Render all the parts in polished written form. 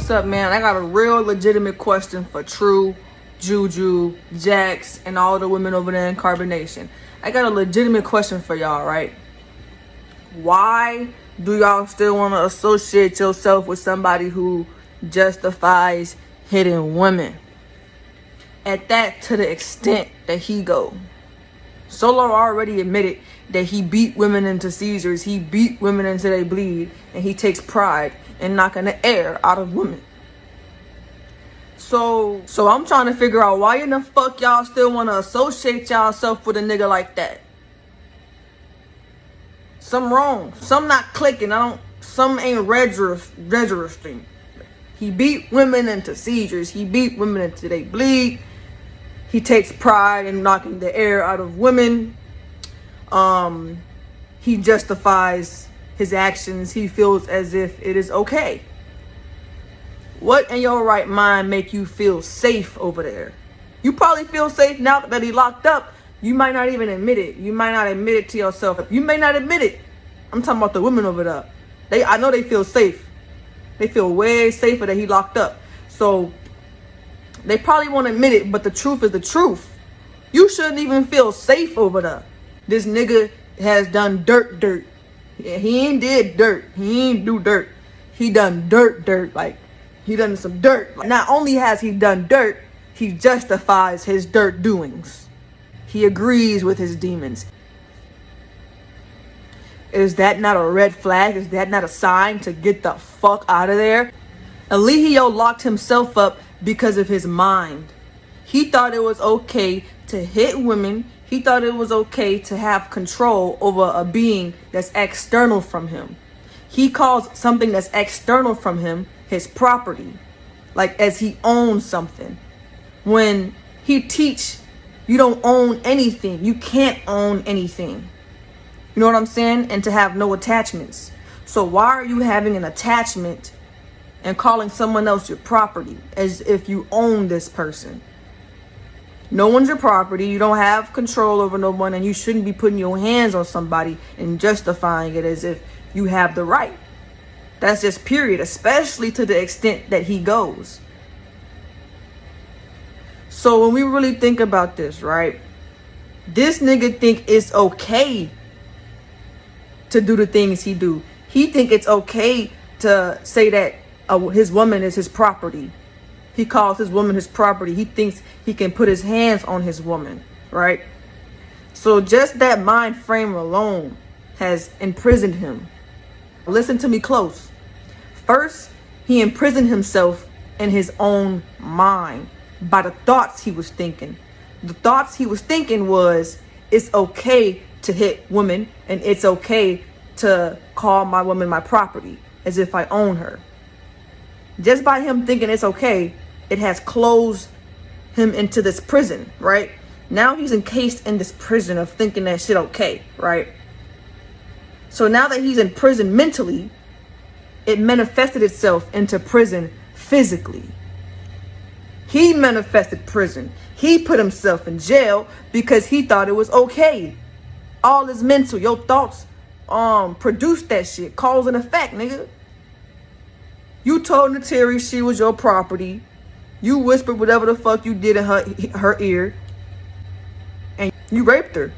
what's up, man? I got a real legitimate question for True, Juju, Jax, and all the women over there in Carbonation. I got a legitimate question for y'all, right? Why do y'all still want to associate yourself with somebody who justifies hitting women? At that, to the extent that he go. Solo already admitted that he beat women into seizures, he beat women until they bleed, and he takes pride in knocking the air out of women. So I'm trying to figure out why in the fuck y'all still want to associate y'allself with a nigga like that. Something wrong. Some not clicking. Some ain't registering. He beat women into seizures. He beat women until they bleed. He takes pride in knocking the air out of women. He justifies his actions. He feels as if it is okay. What in your right mind make you feel safe over there? You probably feel safe now that he locked up. You might not even admit it. You might not admit it to yourself. You may not admit it. I'm talking about the women over there. I know they feel safe. They feel way safer that he locked up. So they probably won't admit it, but the truth is the truth. You shouldn't even feel safe over there. This nigga has done dirt. Yeah, he ain't did dirt. He ain't do dirt. He done dirt. Like, he done some dirt. Not only has he done dirt, he justifies his dirt doings. He agrees with his demons. Is that not a red flag? Is that not a sign to get the fuck out of there? Eligio locked himself up because of his mind. He thought it was okay to hit women. He thought it was okay to have control over a being that's external from him. He calls something that's external from him his property, like as he owns something. When he teach, you don't own anything. You can't own anything. You know what I'm saying? And to have no attachments. So why are you having an attachment and calling someone else your property as if you own this person? No one's your property. You don't have control over no one, and you shouldn't be putting your hands on somebody and justifying it as if you have the right. That's just period, especially to the extent that he goes. So when we really think about this, right? This nigga think it's okay to do the things he do. He think it's okay to say that his woman is his property. He calls his woman his property. He thinks he can put his hands on his woman, right? So just that mind frame alone has imprisoned him. Listen to me close. First, he imprisoned himself in his own mind by the thoughts he was thinking. The thoughts he was thinking was, it's okay to hit women, and it's okay to call my woman my property as if I own her. Just by him thinking it's okay, it has closed him into this prison, right? Now he's encased in this prison of thinking that shit okay, right? So now that he's in prison mentally, it manifested itself into prison physically. He manifested prison. He put himself in jail because he thought it was okay. All is mental. Your thoughts produced that shit. Cause and effect, nigga. You told Nateri she was your property. You whispered whatever the fuck you did in her ear. And you raped her.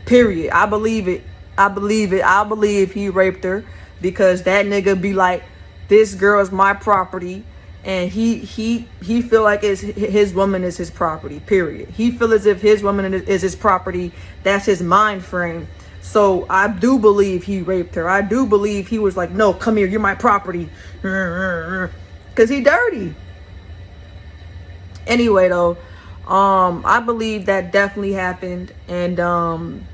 Period. I believe it. I believe he raped her because that nigga be like, this girl is my property. And he feel like his woman is his property, period. He feel as if his woman is his property. That's his mind frame. So I do believe he raped her. I do believe he was like, no, come here, you're my property. Because he dirty. Anyway, though, I believe that definitely happened. And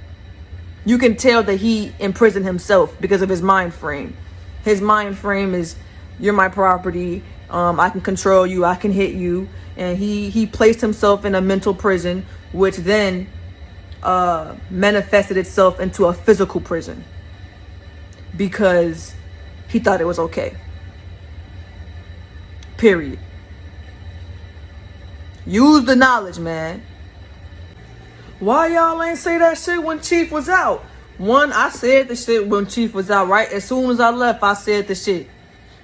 you can tell that he imprisoned himself because of his mind frame. His mind frame is, you're my property. I can control you. I can hit you. And he placed himself in a mental prison, which then manifested itself into a physical prison because he thought it was okay. Period. Use the knowledge, man. Why y'all ain't say that shit when Chief was out? One, I said the shit when Chief was out, right? As soon as I left, I said the shit.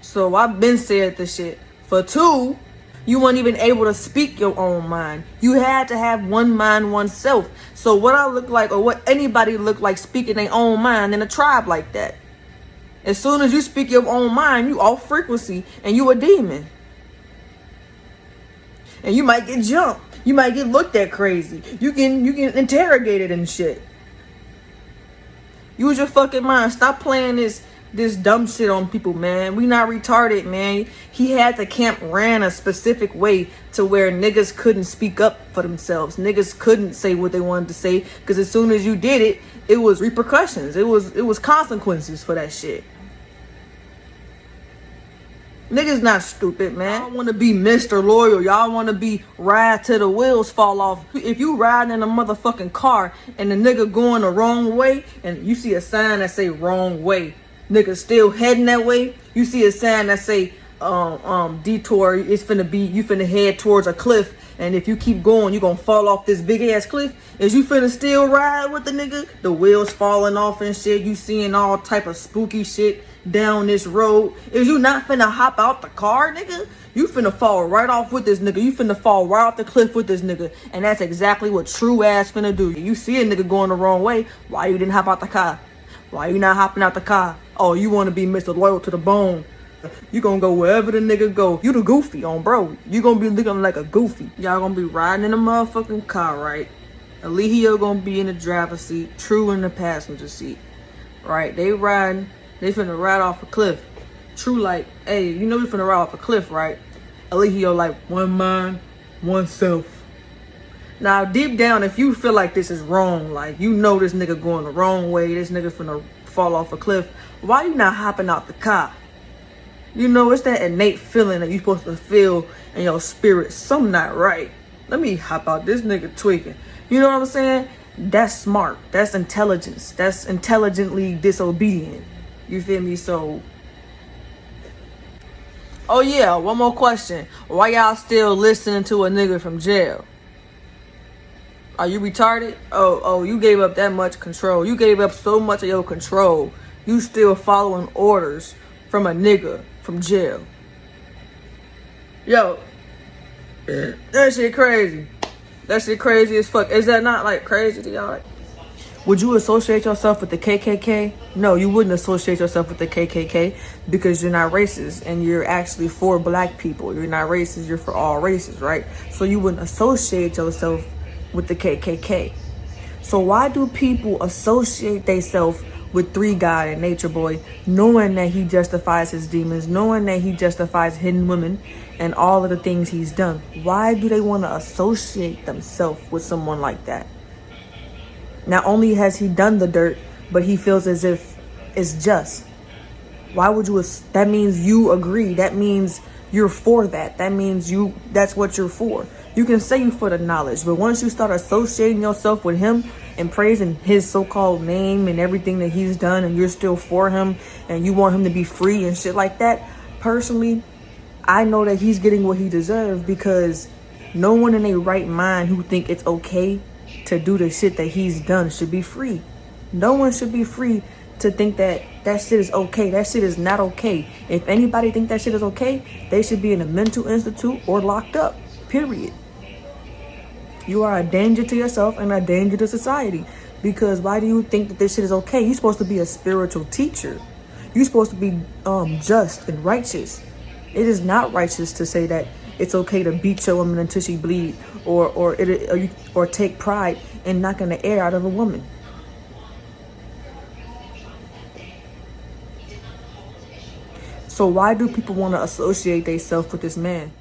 So I've been said the shit. For two, you weren't even able to speak your own mind. You had to have one mind, oneself. So what I look like, or what anybody look like speaking their own mind in a tribe like that? As soon as you speak your own mind, you off frequency and you a demon. And you might get jumped. You might get looked at crazy. You get interrogated and shit. Use your fucking mind. Stop playing this dumb shit on people, man. We not retarded, man. He had the camp ran a specific way to where niggas couldn't speak up for themselves. Niggas couldn't say what they wanted to say, because as soon as you did it, it was repercussions. It was consequences for that shit. Niggas not stupid, man. Y'all want to be Mr. Loyal. Y'all want to be ride till the wheels fall off. If you riding in a motherfucking car and the nigga going the wrong way and you see a sign that say wrong way, nigga still heading that way, you see a sign that say detour, it's finna be, you finna head towards a cliff, and if you keep going, you gonna fall off this big ass cliff. Is you finna still ride with the nigga? The wheels falling off and shit, you seeing all type of spooky shit down this road. Is you not finna hop out the car, nigga? You finna fall right off with this nigga. You finna fall right off the cliff with this nigga. And that's exactly what true ass finna do. You see a nigga going the wrong way, why you didn't hop out the car? Why you not hopping out the car? Oh, you wanna be Mr. Loyal to the bone. You gonna go wherever the nigga go. You the goofy on bro. You gonna be looking like a goofy. Y'all gonna be riding in a motherfucking car, right? Eligio gonna be in the driver's seat, True in the passenger seat. Right? They finna ride off a cliff. True like, hey, you know we finna ride off a cliff, right? Eligio like, one mind, oneself. Now deep down, if you feel like this is wrong, like you know this nigga going the wrong way, this nigga finna fall off a cliff, why you not hopping out the car? You know, it's that innate feeling that you supposed to feel in your spirit. Something not right. Let me hop out. This nigga tweaking. You know what I'm saying? That's smart. That's intelligence. That's intelligently disobedient. You feel me? So, oh yeah, one more question. Why y'all still listening to a nigga from jail? Are you retarded? Oh, you gave up that much control. You gave up so much of your control. You still following orders from a nigga from jail. Yo, that shit crazy. That shit crazy as fuck. Is that not like crazy to y'all? Would you associate yourself with the KKK? No, you wouldn't associate yourself with the KKK because you're not racist and you're actually for black people. You're not racist, you're for all races, right? So you wouldn't associate yourself with the KKK. So why do people associate themselves with Three God and Nature Boy, knowing that he justifies his demons, knowing that he justifies hidden women and all of the things he's done? Why do they want to associate themselves with someone like that? Not only has he done the dirt, but he feels as if it's just. Why would you? That means you agree. That means you're for that. That means that's what you're for. You can say you for the knowledge, but once you start associating yourself with him and praising his so-called name and everything that he's done, and you're still for him and you want him to be free and shit like that, personally, I know that he's getting what he deserves, because no one in their right mind who think it's okay to do the shit that he's done should be free. No one should be free to think that that shit is okay. That shit is not okay. If anybody think that shit is okay, they should be in a mental institute or locked up, period. You are a danger to yourself and a danger to society, because why do you think that this shit is okay? You're supposed to be a spiritual teacher. You're supposed to be just and righteous. It is not righteous to say that it's okay to beat your woman until she bleed, or take pride in knocking the air out of a woman. So why do people want to associate themselves with this man?